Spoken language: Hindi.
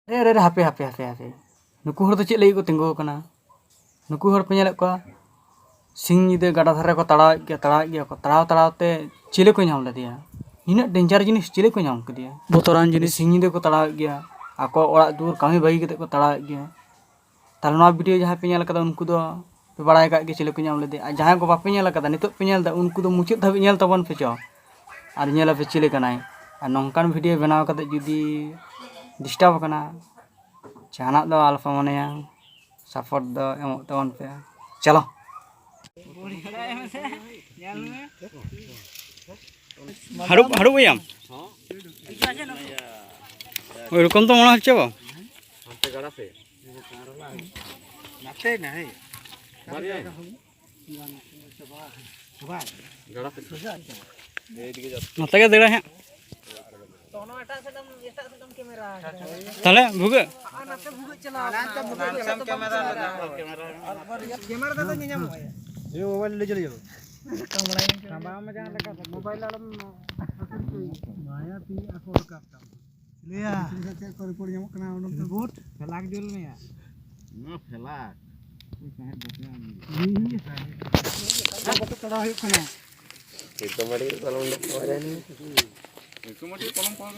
अरे हापे हापे हापे हापे नुकु हर तो चेक लगी को तिंगो कना नुकु हर पे नेलक को सिंह ᱧᱤᱫᱟᱹ गाडा धारे को तड़ाव तड़ाव ते चिले को नाम लेदिया इना डेंजर जिनिस चिले को नाम कदिया बोतरान जिनिस सिंह ᱧᱤᱫᱟᱹ को तड़ाव गया आको ओड़ा दूर कामी बागी कते को तड़ाव गया ताल नोआ वीडियो जहां पे नेल कदा उनको दो पे बड़ाय का के चिले को नाम लेदिया जहां को बापे नेल कदा नितो पे नेल दा उनको दो मुचित धाबि नेल तबन पे चो आर नेल पे चिले कनाय आ नोंकान वीडियो बनाव कते जुदी डिस्टर्ब कना जाना दो अल्फा मनेया सपोर्ट दो एमो तबन पे चलो हाड़ू हाड़ू भैया ओरकम तो मना হচ্ছে বাবা হাতে গাড়াতে নাতে নাই বাড়িয়া বাবা গাড়াতে এইদিকে যা নাতে কে দেড়া হ্যাঁ তোনো এটা সেদম ক্যামেরা তাহলে ভুগে নাতে ভুগে চালা নাতে ভুগে ক্যামেরা ক্যামেরা দাদা নিয়াম হয় এই মোবাইল ले चले जाओ कामड़ा में जहां लगा मोबाइल आलम माया पी आको कापता लिया चेक कर पड़ जाम कना उन बोट फलाक दिल में या ना फलाक कोई काहे बोटे आमी बोटे तड़ा होय कना तो मडी कलम लगा जानी तो मडी कलम कोन